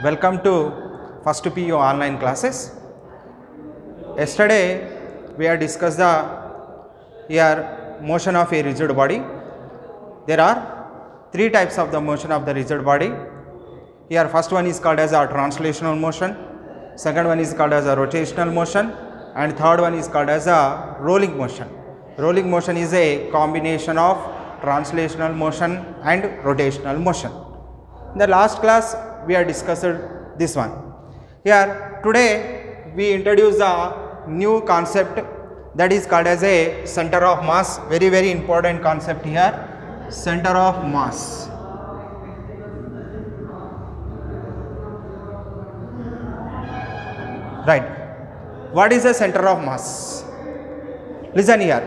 Welcome to first PU online classes. Yesterday we have discussed the motion of a rigid body. There are three types of the motion of the rigid body. Here first one is called as a translational motion, second one is called as a rotational motion, and third one is called as a rolling motion. Rolling motion is a combination of translational motion and rotational motion. In the last class we have discussed this one. Here today we introduce a new concept that is called as a center of mass. Very important concept here, center of mass. Right. What is the center of mass? Listen here.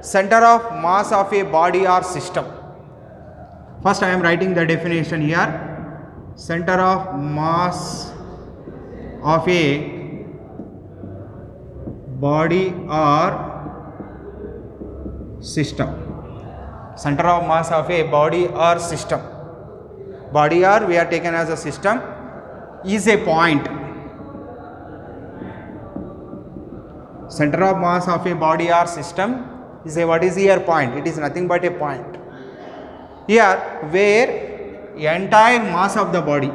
Center of mass of a body or system. First I am writing the definition here. Center of mass of a body or system. Center of mass of a body or system. Body or we are taken as a system is a point. Center of mass of a body or system is a, what is here, point. It is nothing but a point. Here where entire mass of the body,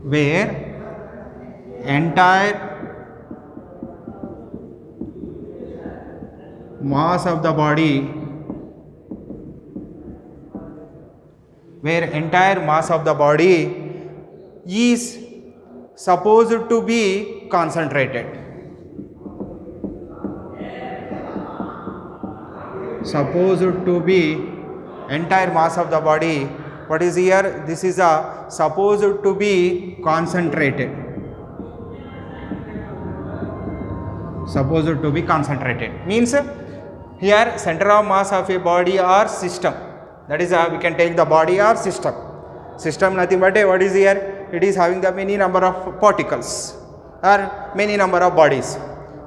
where entire mass of the body, where entire mass of the body is supposed to be concentrated. Supposed to be entire mass of the body, what is here? This is a supposed to be concentrated. Supposed to be concentrated means here center of mass of a body or system. That is we can take the body or system. System nothing but what is here? It is having the many number of particles or many number of bodies.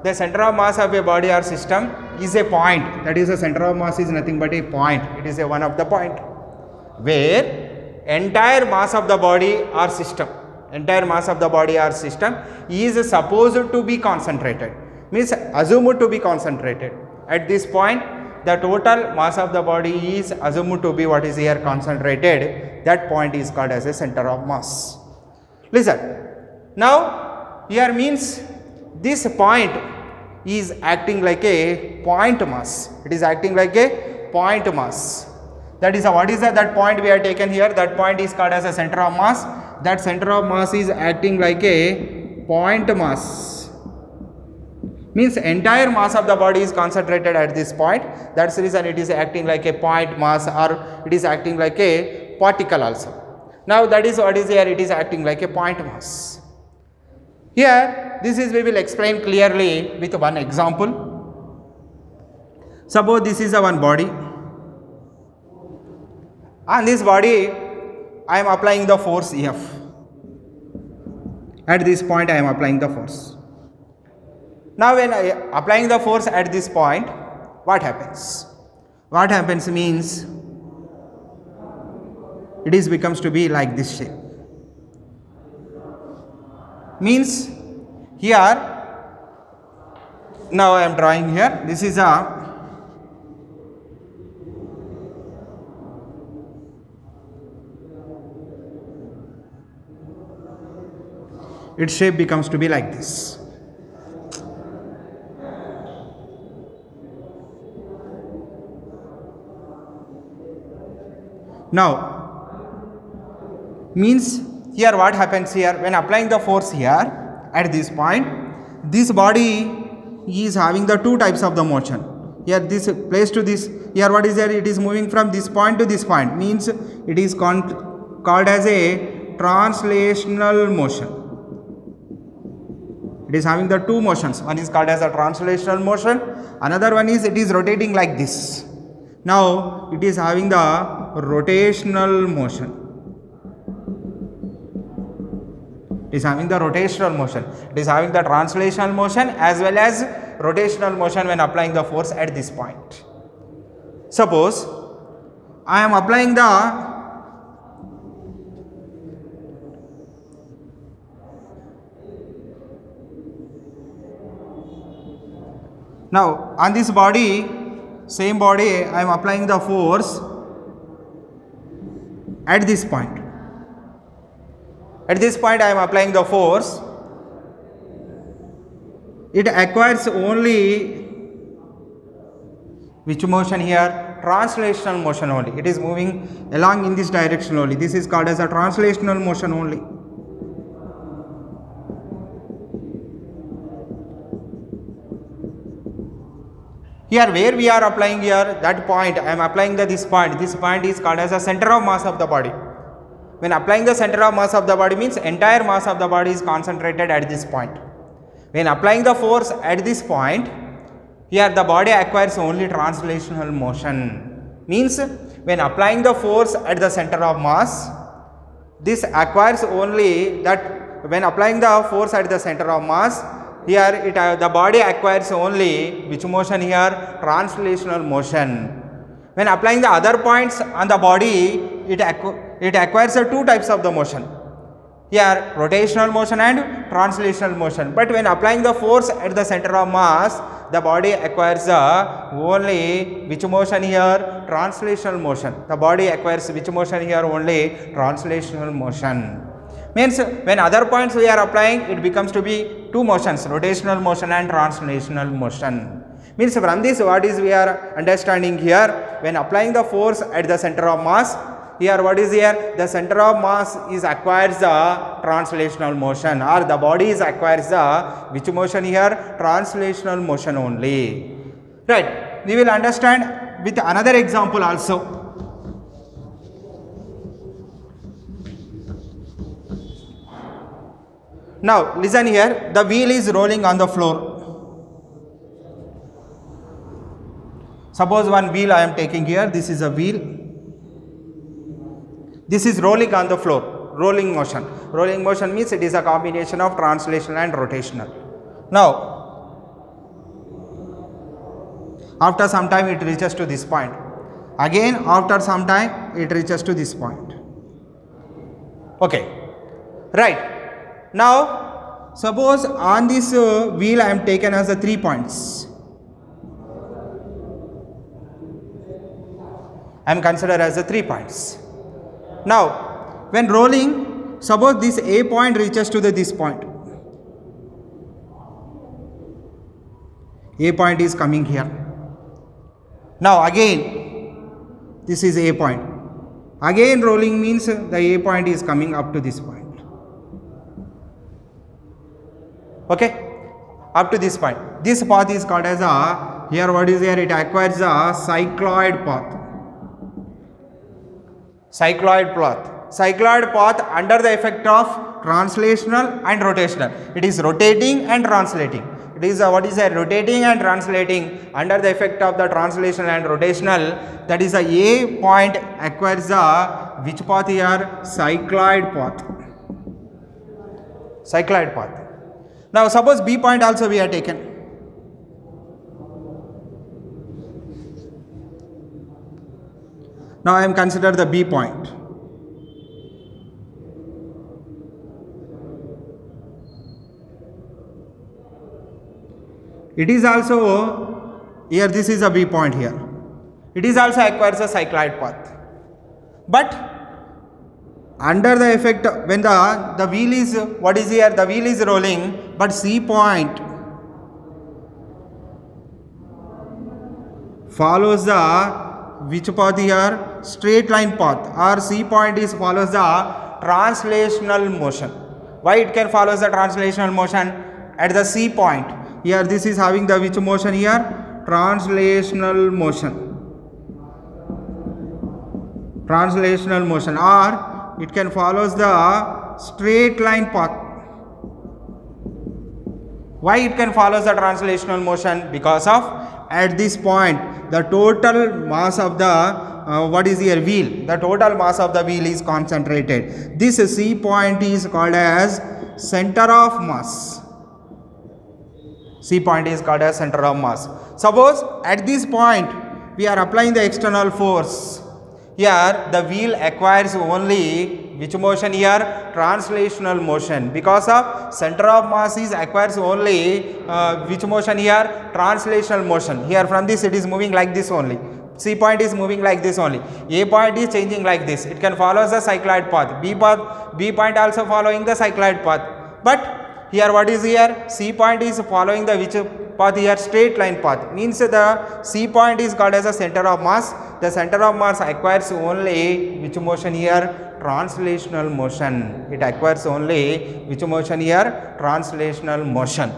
The center of mass of a body or system is a point. That is, the center of mass is nothing but a point. It is a one of the point where entire mass of the body or system, entire mass of the body or system is supposed to be concentrated. Means assumed to be concentrated. At this point, the total mass of the body is assumed to be what is here, concentrated. That point is called as a center of mass. Listen. Now here means this point is acting like a point mass. It is acting like a point mass. That is what is that point we have taken here. That point is called as a center of mass. That center of mass is acting like a point mass. Means entire mass of the body is concentrated at this point. That's the reason it is acting like a point mass, or it is acting like a particle also. Now that is what is here. It is acting like a point mass. Here, this is we will explain clearly with one example. Suppose this is a one body. On this body, I am applying the force F. At this point, I am applying the force. Now, when I am applying the force at this point, what happens? What happens means it is becomes to be like this shape. Means here, now I am drawing here, this is its shape becomes to be like this. Now means here what happens here, when applying the force here at this point, this body is having the two types of the motion. Here this place to this, here what is there? It is moving from this point to this point, means it is called as a translational motion. It is having the two motions. One is called as a translational motion, another one is it is rotating like this. Now it is having the rotational motion. It is having the rotational motion. It is having the translational motion as well as rotational motion when applying the force at this point. Suppose I am applying the Now on this body, same body, I am applying the force at this point. At this point I am applying the force. It acquires only which motion here? Translational motion only. It is moving along in this direction only. This is called as a translational motion only. Here where we are applying here, that point, I am applying this point. This point is called as a center of mass of the body. When applying the center of mass of the body means entire mass of the body is concentrated at this point. When applying the force at this point, here the body acquires only translational motion. Means when applying the force at the center of mass, this acquires only that when applying the force at the center of mass, here the body acquires only which motion here? Translational motion. When applying the other points on the body, it acquires two types of the motion. Here rotational motion and translational motion. But when applying the force at the center of mass, the body acquires only which motion here? Translational motion. The body acquires which motion here? Only translational motion. Means when other points we are applying, it becomes to be two motions, rotational motion and translational motion. Means from this what is we are understanding here, when applying the force at the center of mass, here what is here? The center of mass is acquires the translational motion, or the body is acquires the which motion here? Translational motion only. Right. We will understand with another example also. Now listen here, the wheel is rolling on the floor. Suppose one wheel I am taking here, this is a wheel. This is rolling on the floor, rolling motion. Rolling motion means it is a combination of translational and rotational. Now, after some time it reaches to this point. Again after some time it reaches to this point. Okay, right. Now, suppose on this wheel I am taken as a 3 points. I am considered as a 3 points. Now, when rolling, suppose this A point reaches to this point. A point is coming here. Now again, this is A point. Again rolling means the A point is coming up to this point. Okay, up to this point. This path is called as a, here what is here? It acquires a cycloid path. Cycloid path. Cycloid path under the effect of translational and rotational. It is rotating and translating. It is what is a rotating and translating under the effect of the translational and rotational. That is a point acquires a which path here? Cycloid path. Cycloid path. Now suppose B point also we are taken. Now I am considered the B point. It is also here, this is a B point here. It is also acquires a cycloid path. But under the effect when the wheel is, what is here? The wheel is rolling, but C point follows the which path here? Straight line path, or C point is follows the translational motion. Why it can follow the translational motion? At the C point here, this is having the which motion here? Translational motion. Translational motion, or it can follow the straight line path. Why it can follow the translational motion? Because of at this point the total mass of the what is here? Wheel. The total mass of the wheel is concentrated. This C point is called as center of mass. C point is called as center of mass. Suppose at this point we are applying the external force. Here the wheel acquires only which motion here? Translational motion. Because of center of mass is acquires only which motion here? Translational motion. Here from this it is moving like this only. C point is moving like this only. A point is changing like this. It can follow the cycloid path. B point also following the cycloid path. But here what is here? C point is following the which path here? Straight line path. Means the C point is called as a center of mass. The center of mass acquires only which motion here? Translational motion. It acquires only which motion here? Translational motion.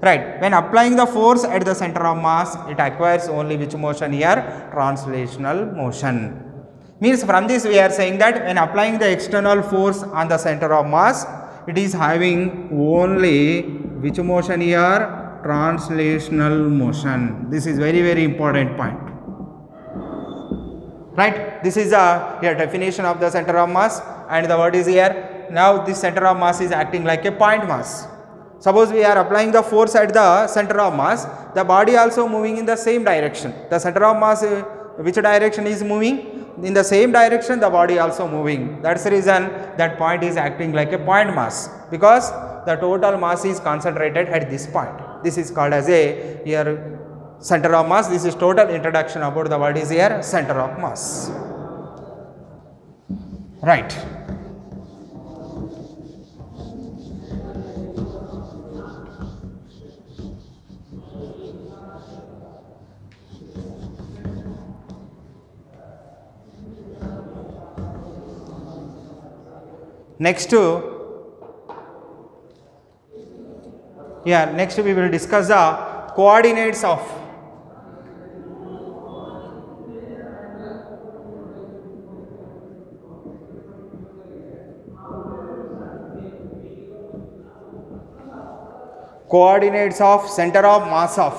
Right. When applying the force at the center of mass, it acquires only which motion here? Translational motion. Means from this we are saying that when applying the external force on the center of mass, it is having only which motion here? Translational motion. This is very important point. Right. This is the here definition of the center of mass, and the word is here. Now this center of mass is acting like a point mass. Suppose we are applying the force at the center of mass, the body also moving in the same direction. The center of mass, which direction is moving? In the same direction the body also moving. That's the reason that point is acting like a point mass, because the total mass is concentrated at this point. This is called as a here center of mass. This is total introduction about the word is here center of mass. Right. Next we will discuss the coordinates of center of mass of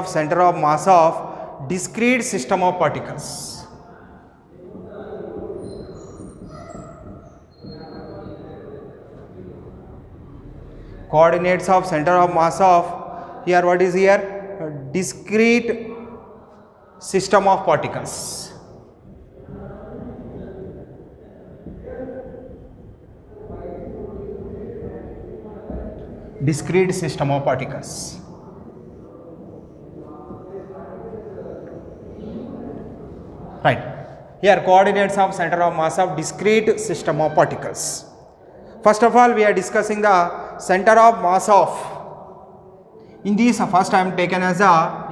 center of mass of discrete system of particles. Coordinates of center of mass of here what is here? Discrete system of particles. Discrete system of particles. Right. Here coordinates of center of mass of discrete system of particles. First of all, we are discussing the center of mass of. In this first I am taken as A.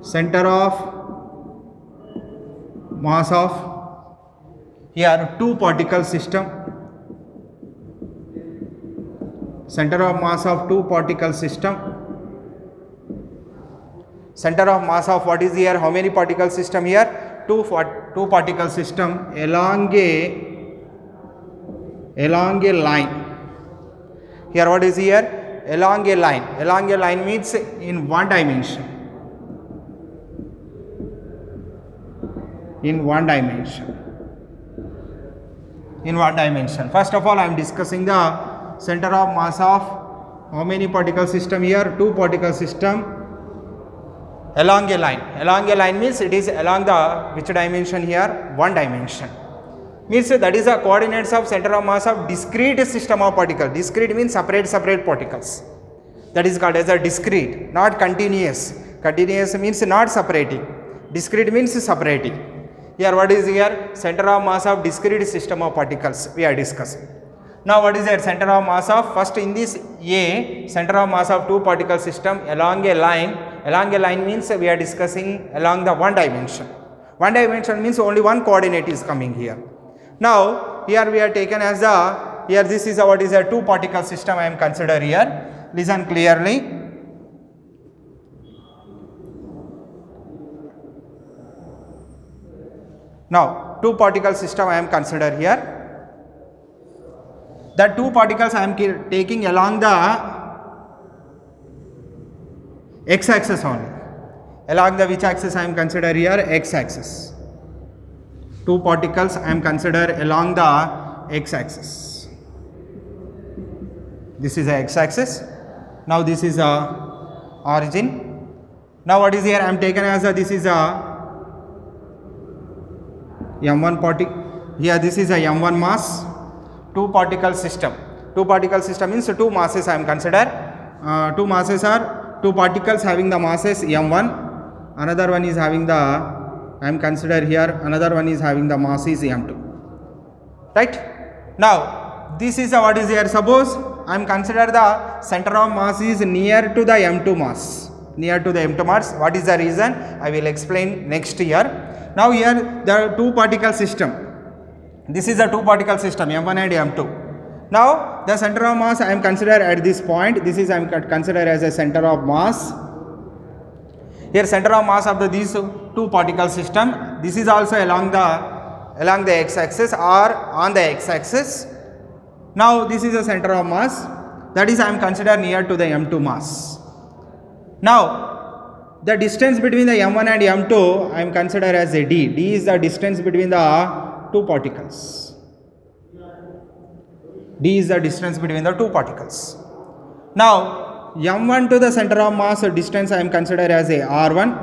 Center of mass of here two particle system. Center of mass of two particle system. Center of mass of what is here? How many particle system here? Two particle system along a line. Here what is here? Along a line. Along a line means in one dimension. In one dimension. First of all, I am discussing the center of mass of how many particle system here? Two particle system along a line. Along a line means it is along the which dimension here? One dimension. Means that is the coordinates of center of mass of discrete system of particles. Discrete means separate particles. That is called as a discrete, not continuous. Continuous means not separating. Discrete means separating. Here what is here? Center of mass of discrete system of particles we are discussing. Now what is their center of mass of? First in this A, center of mass of two particle system along a line. Along a line means we are discussing along the one dimension. One dimension means only one coordinate is coming here. Now here we are taken as the, here this is what is a two particle system I am consider here. Listen clearly. Now two particle system I am consider here. The two particles I am taking along the x-axis only. Along the which axis I am consider here? X-axis. Two particles I am consider along the x-axis. This is a x-axis. Now this is a origin. Now what is here? I am taken as a, this is a m1 particle. Here this is a m1 mass, 2 particle system. 2 particle system means 2 masses I am consider. 2 masses are 2 particles having the masses m1. Another one is having the, I am consider here, another one is having the mass is m2. Right? Now this is a, what is here? Suppose I am consider the center of mass is near to the m2 mass. Near to the m2 mass. What is the reason? I will explain next year. Now here the 2 particle system. This is a 2 particle system m1 and m2. Now the center of mass I am consider at this point. This is I am consider as a center of mass. Here center of mass of these 2 particle system. This is also along the x-axis or on the x-axis. Now this is a center of mass, that is I am consider near to the m2 mass. Now the distance between the m1 and m2 I am consider as a d. D is the distance between the 2 particles. D is the distance between the 2 particles. Now m1 to the center of mass distance I am consider as a r1.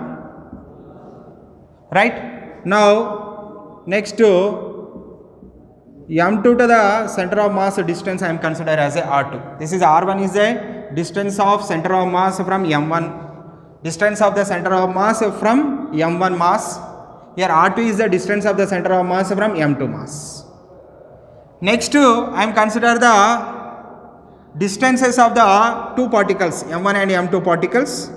Right? Now next to m2 to the center of mass distance I am consider as a r2. This is r1 is a distance of center of mass from m1. Distance of the center of mass from m1 mass. Here r2 is the distance of the center of mass from m2 mass. Next I am consider the distances of the 2 particles m1 and m2 particles.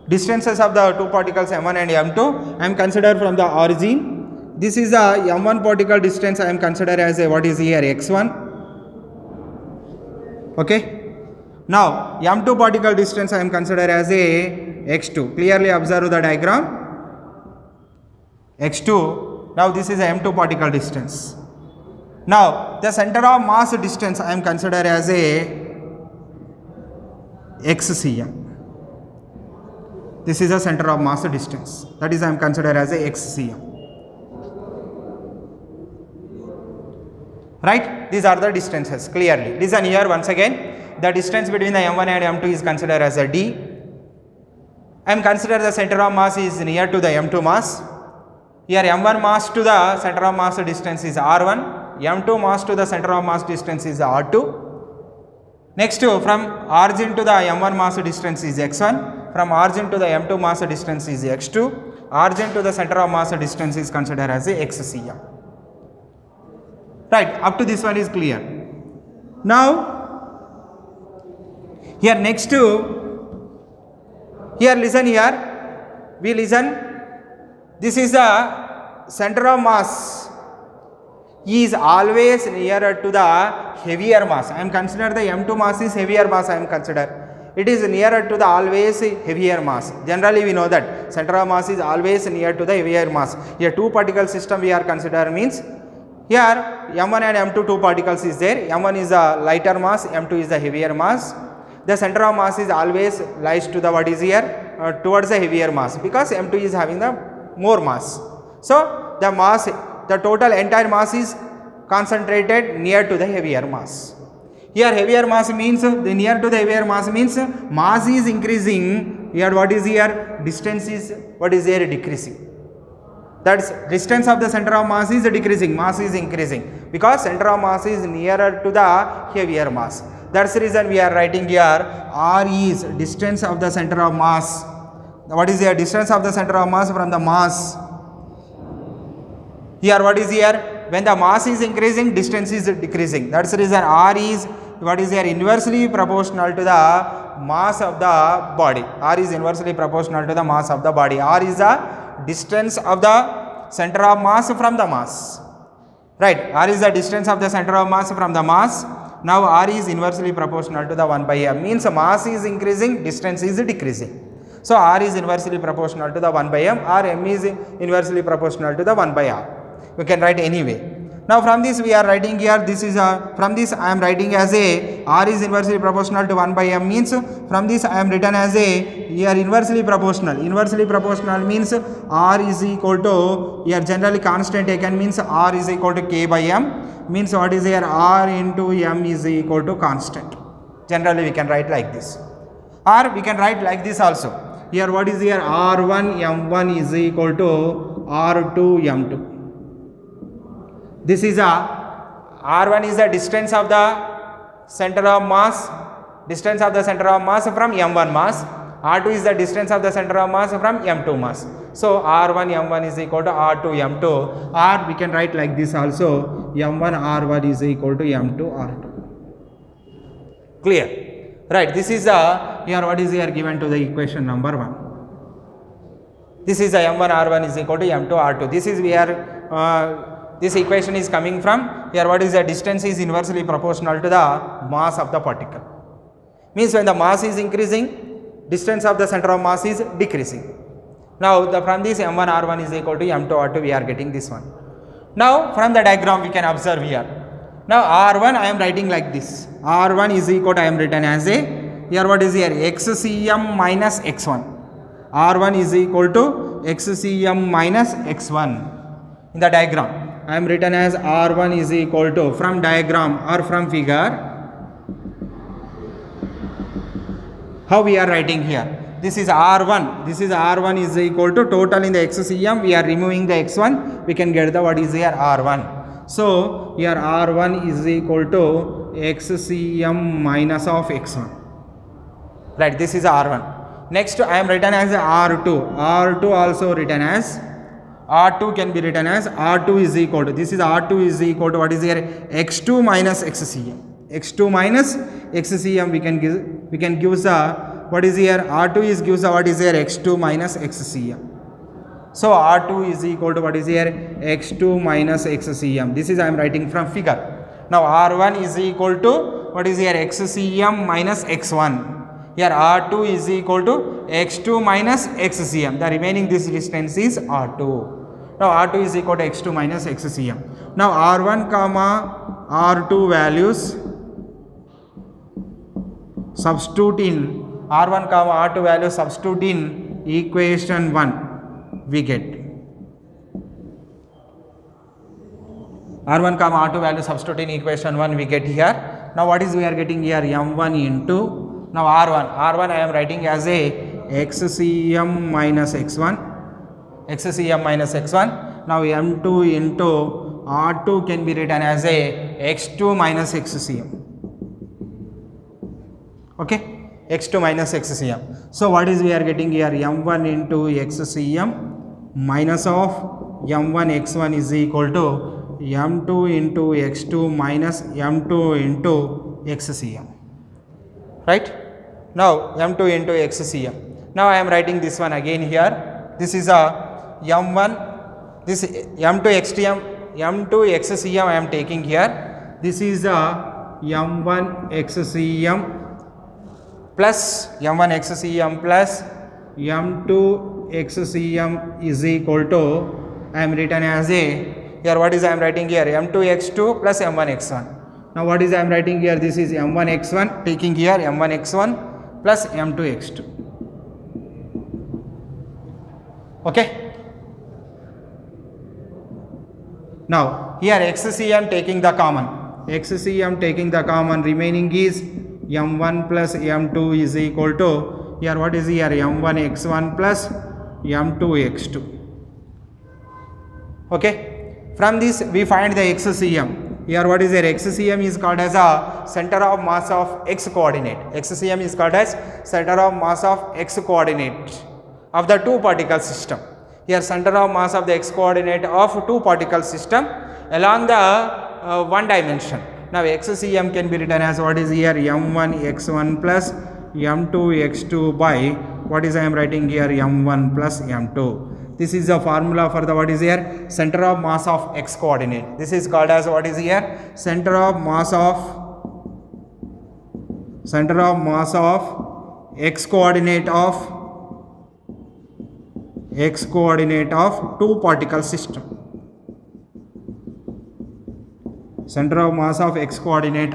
Distances of the 2 particles m1 and m2 I am consider from the origin. This is the m1 particle distance I am consider as a, what is here, x1. Okay. Now m2 particle distance I am consider as a x2. Clearly observe the diagram. x2. Now this is a m2 particle distance. Now the center of mass distance I am consider as a xcm. This is a center of mass distance, that is I am consider as a xcm. Right? These are the distances clearly. Listen here once again. The distance between the m1 and m2 is considered as a d. I am consider the center of mass is near to the m2 mass. Here m1 mass to the center of mass distance is r1. m2 mass to the center of mass distance is r2. Next from origin to the m1 mass distance is x1. From origin to the m2 mass distance is x2. Origin to the center of mass distance is considered as a xcm. Right, up to this one is clear. Now here next to, here listen here, we listen. This is the center of mass is always nearer to the heavier mass. I am consider the m2 mass is heavier mass. I am consider it is nearer to the always heavier mass. Generally we know that center of mass is always near to the heavier mass. Here 2 particle system we are consider means here m1 and m2 2 particles is there. M1 is the lighter mass, m2 is the heavier mass. The center of mass is always lies to the, what is here, towards the heavier mass, because m2 is having the more mass. So the mass, the total entire mass is concentrated near to the heavier mass. Here heavier mass means, the near to the heavier mass means mass is increasing. Here what is here, distance is, what is here, decreasing. That is, distance of the center of mass is decreasing, mass is increasing, because center of mass is nearer to the heavier mass. That is the reason we are writing here r is distance of the center of mass. What is here, distance of the center of mass from the mass. Here what is here, when the mass is increasing, distance is decreasing. That is the reason r is, what is here, inversely proportional to the mass of the body. R is inversely proportional to the mass of the body. R is the distance of the center of mass from the mass. Right, r is the distance of the center of mass from the mass. Now r is inversely proportional to the 1 by m, means mass is increasing, distance is decreasing. So r is inversely proportional to the 1 by m, or m is inversely proportional to the 1 by r. We can write anyway. Now from this we are writing here, this is a, from this I am writing as a r is inversely proportional to 1 by m, means from this I am written as a, here inversely proportional. Inversely proportional means r is equal to, here generally constant taken means r is equal to k by m, means what is here, r into m is equal to constant. Generally we can write like this, or we can write like this also. Here what is here? R1 m1 is equal to R2 m2. This is R1 is the distance of the center of mass, from m1 mass. R2 is the distance of the center of mass from m2 mass. So R1 m1 is equal to R2 m2, or we can write like this also, m1 R1 is equal to m2 R2. Clear? Right, this is here what is here given to the equation number 1. This is m1 R1 is equal to m2 R2. This is this equation is coming from here what is the distance is inversely proportional to the mass of the particle. Means when the mass is increasing, distance of the center of mass is decreasing. Now from this m1 R1 is equal to m2 R2 we are getting this one. Now from the diagram we can observe here. Now R1 I am writing like this. R1 is equal to I am written as a, here what is here, xcm minus x1. R1 is equal to xcm minus x1. In the diagram I am written as R1 is equal to, from diagram or from figure, how we are writing here. This is R1. This is R1 is equal to total in the xcm. We are removing the x1. We can get the what is here R1. So here R1 is equal to xcm minus of x1. Right. This is R1. Next I am written as R2. R2 also written as, R2 can be written as R2 is equal to, this is R2 is equal to what is here, x2 minus xcm. X2 minus xcm we can give the what is here, R2 is gives the what is here, x2 minus xcm. So R2 is equal to what is here, x2 minus xcm. This is I am writing from figure. Now R1 is equal to what is here, xcm minus x1. Here R2 is equal to x2 minus xcm. The remaining this distance is R2. Now R2 is equal to x2 minus xcm. Now R1 comma R2 values substitute in, R1 comma R2 values substitute in equation 1 we get. R1 comma R2 value substitute in equation 1 we get here. Now what is we are getting here, m1 into, now R1 I am writing as a xcm minus x1, now m2 into R2 can be written as a x2 minus xcm. Okay, x2 minus xcm. So what is we are getting here, m1 into xcm minus of m1 x1 is equal to m2 into x2 minus m2 into xcm. Right? Now m2 into xcm. Now I am writing this one again here. This is a m1, this m2 xcm I am taking here. This is a m1 xcm plus m2 xcm is equal to, I am written as a, here what is I am writing here, m2 x2 plus m1 x1. Now what is I am writing here, this is m1 x1 taking here m1 x1 plus m2 x2. Okay. Now here xcm taking the common, remaining is m1 plus m2 is equal to, here what is here, m1 x1 plus m2 x2. Okay. From this we find the xcm. Here what is here, xcm is called as a center of mass of x coordinate. xcm is called as center of mass of x coordinate of the two particle system. Here center of mass of the x coordinate of two particle system along the one dimension. Now xcm can be written as what is here, m1 x1 plus m2 x2 by what is I am writing here, m1 plus m2. This is the formula for the what is here, center of mass of x coordinate. This is called as what is here, center of mass of x coordinate of two particle system. Center of mass of x coordinate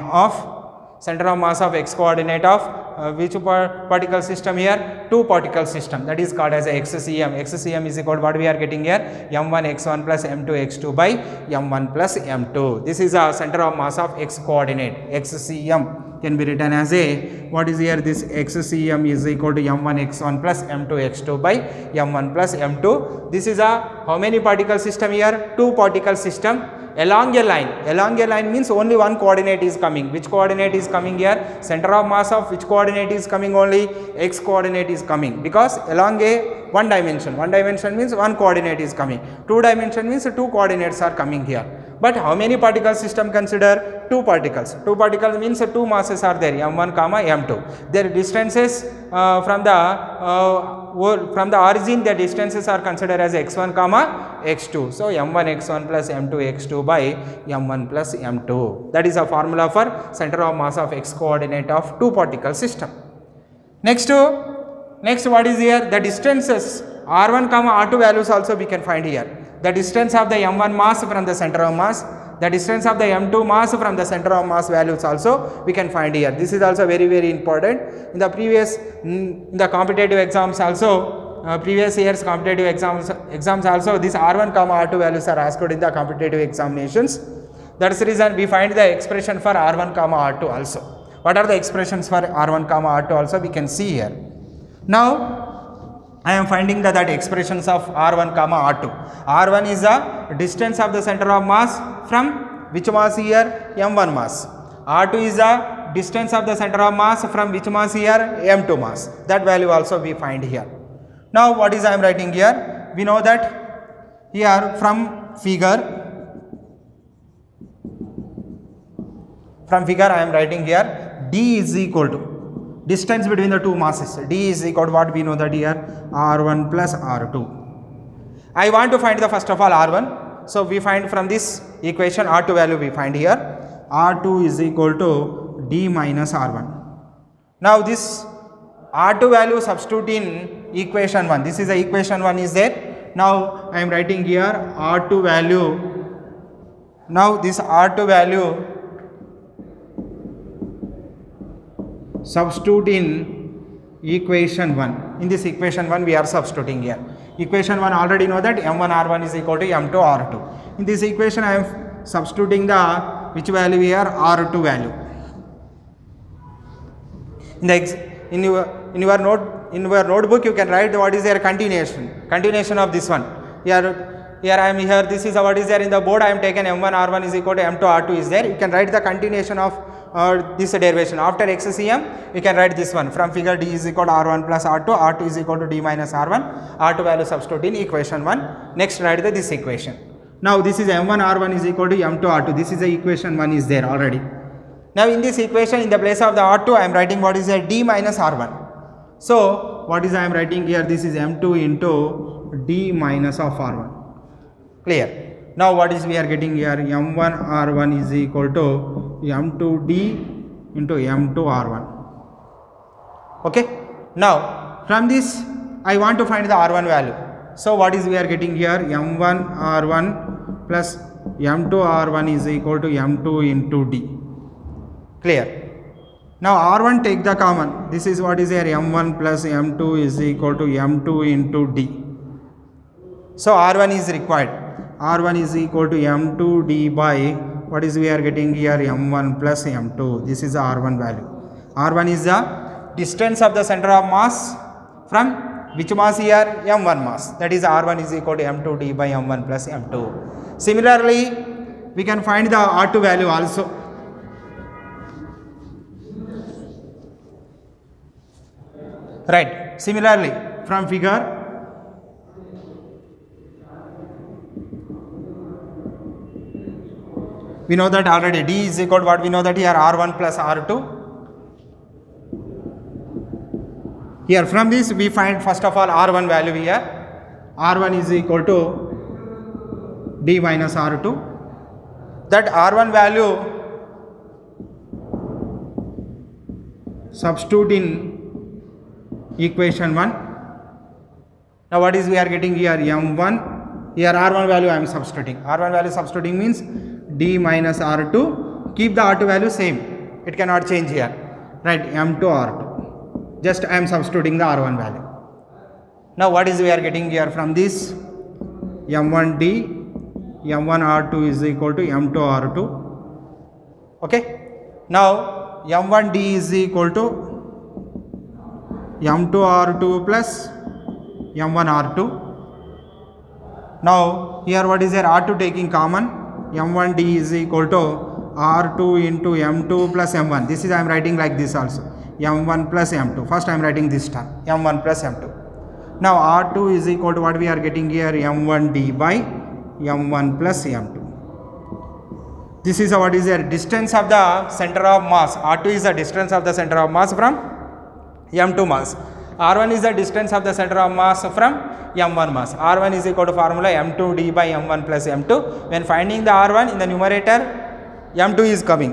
of which particle system here, two particle system, that is called as a xcm. xcm is equal to what we are getting here, m1 x1 plus m2 x2 by m1 plus m2. This is a center of mass of x coordinate, xcm can be written as a, what is here, this xcm is equal to m1 x1 plus m2 x2 by m1 plus m2. This is a how many particle system here? 2 particle system along a line. Along a line means only one coordinate is coming. Which coordinate is coming here? Center of mass of which coordinate is coming? Only x coordinate is coming, because along a one dimension. One dimension means one coordinate is coming. Two dimension means 2 coordinates are coming here. But how many particle system consider? 2 particles. 2 particles means 2 masses are there, m1 comma m2. Their distances from the origin, their distances are considered as x1 comma x2. So m1 x1 plus m2 x2 by m1 plus m2. That is a formula for center of mass of x coordinate of 2 particle system. Next what is here? The distances r1 comma r2 values also we can find here. The distance of the m1 mass from the center of mass, the distance of the m2 mass from the center of mass values also we can find here. This is also very, very important. In the previous, in the competitive exams also, previous years competitive exams also, this r1 comma r2 values are asked in the competitive examinations. That is the reason we find the expression for r1 comma r2 also. What are the expressions for r1 comma r2 also we can see here. Now I am finding that expressions of r1 comma r2. r1 is the distance of the center of mass from which mass here? m1 mass. r2 is the distance of the center of mass from which mass here? m2 mass. That value also we find here. Now what is I am writing here? We know that here from figure I am writing here d is equal to distance between the 2 masses. D is equal to what we know that here? r1 plus r2. I want to find the first of all r1. So we find from this equation r2 value we find here. r2 is equal to d minus r1. Now this r2 value substitute in equation 1. This is the equation 1 is there. Now I am writing here r2 value. Now this r2 value substitute in equation 1. In this equation 1 we are substituting here. Equation 1 already know that m1 r1 is equal to m2 r2. In this equation I am substituting the which value here? r2 value. In your notebook you can write what is their continuation of this one. Here I am here, this is what is there in the board. I am taken m1 r1 is equal to m2 r2 is there. You can write the continuation of this derivation. After xcm, you can write this one. From figure d is equal to r1 plus r2, r2 is equal to d minus r1, r2 value substitute in equation 1. Next write this equation. Now this is m1 r1 is equal to m2 r2. This is the equation 1 is there already. Now in this equation, in the place of the r2, I am writing what is there? D minus r1. So what is I am writing here? This is m2 into d minus of r1. Clear? Now what is we are getting here? m1 r1 is equal to m2d into m2 r1. Okay. Now from this I want to find the r1 value. So what is we are getting here? m1 r1 plus m2 r1 is equal to m2 into d. Clear? Now r1 take the common. This is what is here? m1 plus m2 is equal to m2 into d. So r1 is required. r1 is equal to m2d by what is we are getting here? m1 plus m2. This is the r1 value. r1 is the distance of the center of mass from which mass here? m1 mass. That is r1 is equal to m2d by m1 plus m2. Similarly, we can find the r2 value also. Right. Similarly, from figure we know that already d is equal to what we know that here? r1 plus r2. Here from this we find first of all r1 value here. r1 is equal to d minus r2. That r1 value substitute in equation 1. Now what is we are getting here? m1. Here r1 value I am substituting. r1 value substituting means d minus r2. Keep the r2 value same. It cannot change here. Right. m2 r2. Just I am substituting the r1 value. Now what is we are getting here from this? m1d, m1 r2 is equal to m2 r2. Okay. Now m1d is equal to m2r2 plus m1r2. Now here what is there, r2 taking common, m1d is equal to r2 into m2 plus m1. This is I am writing like this also, m1 plus m2. First I am writing this term, m1 plus m2. Now r2 is equal to what we are getting here, m1d by m1 plus m2. This is what is the distance of the center of mass. R2 is the distance of the center of mass from m2 mass. R1 is the distance of the center of mass from m1 mass. R1 is equal to formula m2d by m1 plus m2. When finding the R1 in the numerator, m2 is coming.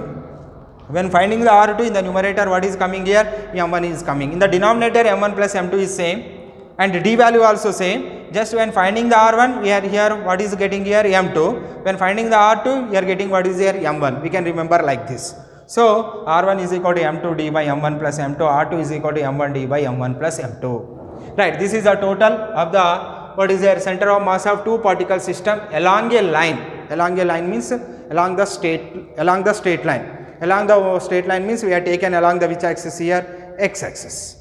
When finding the R2 in the numerator, what is coming here? m1 is coming. In the denominator, m1 plus m2 is same and d value also same. Just when finding the R1, we are here, what is getting here? M2. When finding the R2, we are getting what is here? M1. We can remember like this. So R1 is equal to m2d by m1 plus m2, R2 is equal to m1d by m1 plus m2. Right, this is the total of the what is there, center of mass of two particle system along a line. Along a line means along the straight line. Along the straight line means we are taken along the which axis here? X axis.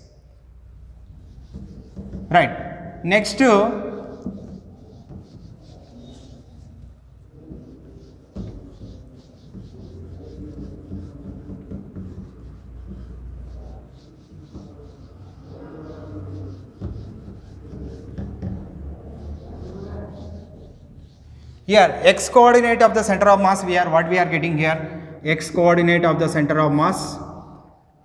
Right. Next here x coordinate of the center of mass, what we are getting here, x coordinate of the center of mass,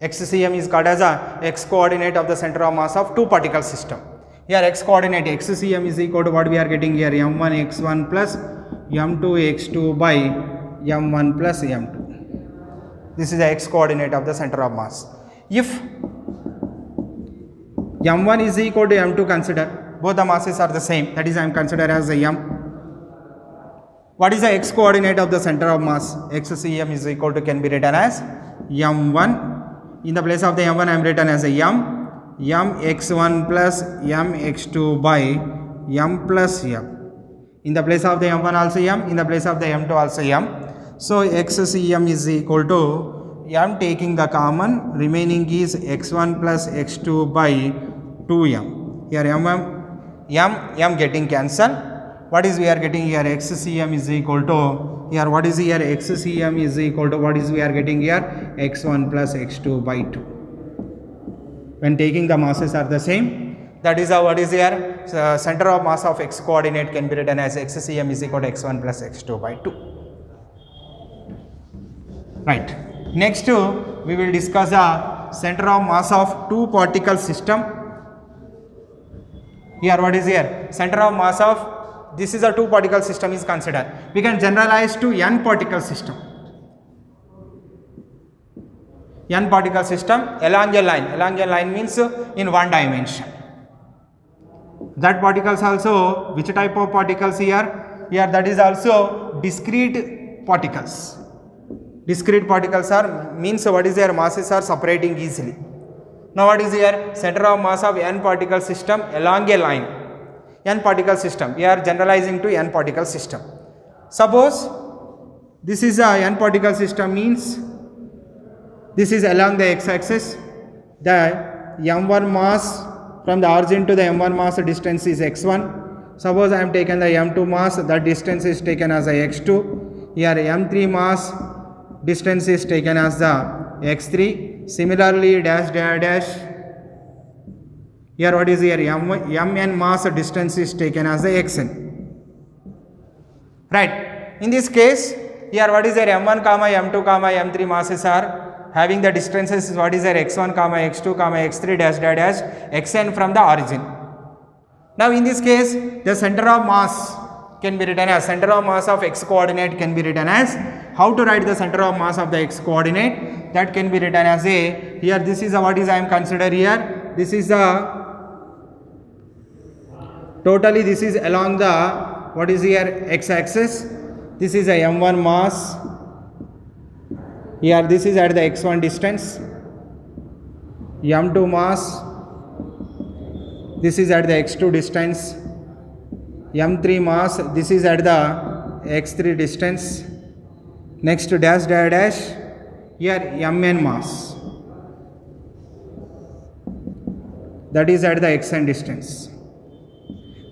xcm is called as a x coordinate of the center of mass of two particle system. Here x coordinate xcm is equal to what we are getting here, m1 x1 plus m2 x2 by m1 plus m2. This is the x coordinate of the center of mass. If m1 is equal to m2, consider both the masses are the same, that is I am considered as a m. What is the x coordinate of the center of mass? xcm is equal to, can be written as m1. In the place of the m1 I am written as a m x1 plus m x2 by m plus m. In the place of the m1 also m, in the place of the m2 also m. So xcm is equal to m taking the common, remaining is x1 plus x2 by 2m. Here m getting cancelled. What is we are getting here? xcm is equal to, here what is here? xcm is equal to what is we are getting here? x1 plus x2 by 2. When taking the masses are the same, that is what is here? Center of mass of x coordinate can be written as xcm is equal to x1 plus x2 by 2. Right. Next we will discuss the center of mass of two particle system. Here what is here? Center of mass of, this is a two particle system is considered. We can generalize to n particle system. N particle system along a line. Along a line means in one dimension. That particles also, which type of particles here? Here that is also discrete particles. Discrete particles are, means what is their masses are separating easily. Now what is here? Center of mass of n particle system along a line. N particle system, we are generalizing to n particle system. Suppose this is a n particle system, means this is along the x axis, the m1 mass from the origin to the m1 mass distance is x1. Suppose I am taken the m2 mass, that distance is taken as a x2. Here m3 mass distance is taken as the x3. Similarly dash dash dash, here what is here? mn mass distance is taken as the xn. Right. In this case, here what is there? m1 comma m2 comma m3 masses are having the distances, what is there? x1 comma x2 comma x3 dash dash dash xn from the origin. Now in this case, the center of mass can be written as, center of mass of x coordinate can be written as, how to write the center of mass of the x coordinate? That can be written as a, here this is a, what is I am considered here, this is the, totally this is along the, what is here? X axis. This is a m1 mass. Here this is at the x1 distance, m2 mass, this is at the x2 distance, m3 mass, this is at the x3 distance. Next dash dash dash, here mn mass, that is at the xn distance.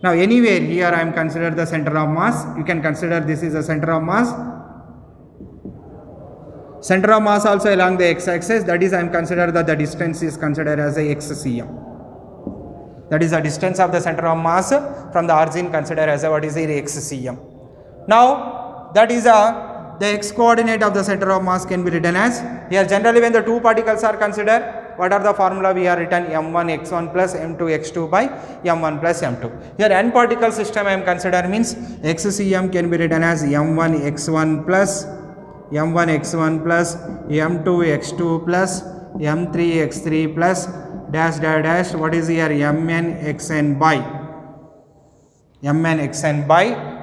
Now anywhere here I am considered the center of mass, you can consider this is the center of mass. Center of mass also along the x-axis, that is I am considered that the distance is considered as a xcm. That is the distance of the center of mass from the origin considered as a what is the xcm. Now that is the x coordinate of the center of mass can be written as, here generally when the two particles are considered, what are the formula we are written, m1 x1 plus m2 x2 by m1 plus m2. Here n particle system I am consider means xcm can be written as m1 x1 plus m1 x1 plus m2 x2 plus m3 x3 plus dash dash dash, what is here, mn xn by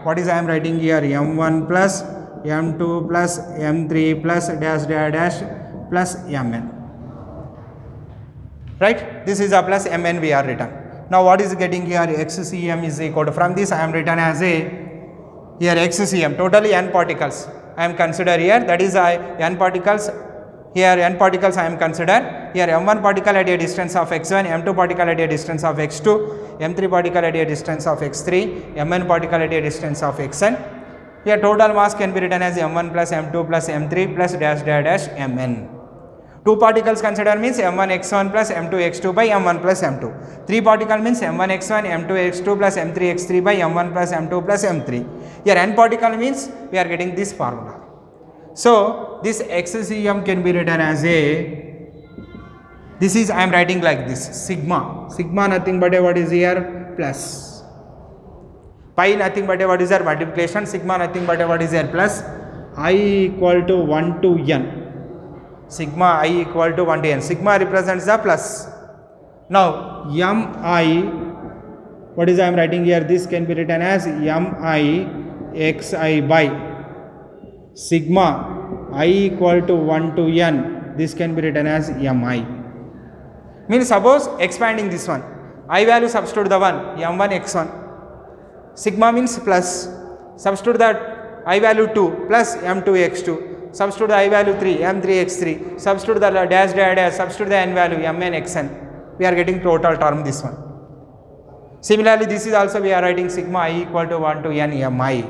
what is I am writing here, m1 plus m2 plus m3 plus dash dash dash plus mn. Right, this is a plus mn we are written. Now what is getting here, xcm is equal to, from this I am written as a, here xcm totally n particles I am consider here, that is n particles, here n particles I am consider, here m1 particle at a distance of x1, m2 particle at a distance of x2, m3 particle at a distance of x3, mn particle at a distance of xn. Here total mass can be written as m1 plus m2 plus m3 plus dash dash dash mn. Two particles consider means m1 x1 plus m2 x2 by m1 plus m2. Three particle means m1 x1 m2 x2 plus m3 x3 by m1 plus m2 plus m3. Here n particle means we are getting this formula. So this xcm can be written as a, this is I am writing like this, sigma nothing but a what is here, plus pi nothing but a what is here, multiplication, sigma nothing but a what is here, plus I equal to 1 to n. Sigma I equal to 1 to n. Sigma represents the plus. Now mi, what is I am writing here, this can be written as mi xi by sigma I equal to 1 to n, this can be written as mi. Means suppose expanding this one, I value substitute the one m1 x1, sigma means plus, substitute that I value 2 plus m2 x2, substitute the I value 3 m3 x3, substitute the dash dash dash, substitute the n value mn xn, we are getting total term this one. Similarly this is also we are writing sigma I equal to 1 to n mi.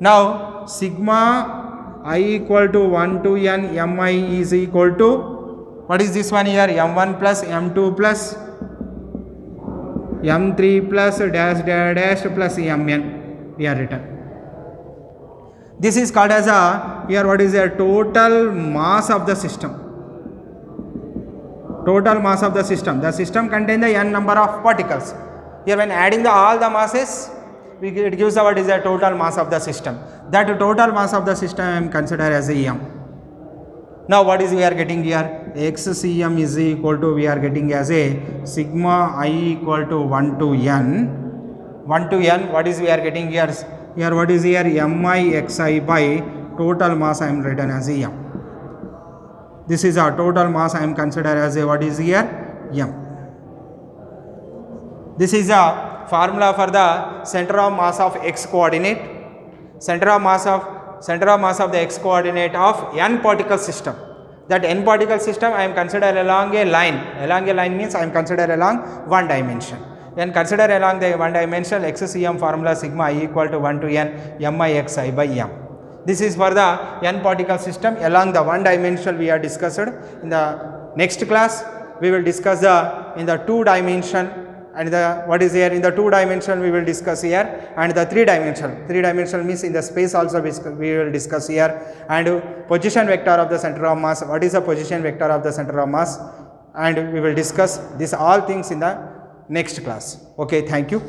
Now sigma I equal to 1 to n mi is equal to, what is this one here, m1 plus m2 plus m3 plus dash dash dash plus mn we are written. This is called as a, here what is a total mass of the system. Total mass of the system. The system contains the n number of particles. Here when adding all the masses, it gives the what is the total mass of the system. That total mass of the system I am considered as a m. Now what is we are getting here, xcm is equal to, we are getting as a sigma I equal to 1 to n. What is we are getting here, here what is here, mi xi by total mass I am written as a m. This is our total mass I am considered as a what is here, m. This is a formula for the center of mass of x coordinate, center of mass of the x coordinate of n particle system. That n particle system I am considered along a line. Along a line means I am considered along one dimension. When considered along the one dimension, xcm formula sigma I equal to 1 to n mi xi by m. This is for the n particle system along the one dimension we are discussed. In the next class we will discuss the in the two dimension, and the what is here in the 2 dimension we will discuss here, and the 3 dimension means in the space also we will discuss here, and position vector of the center of mass, what is the position vector of the center of mass, and we will discuss this all things in the next class. Okay, thank you.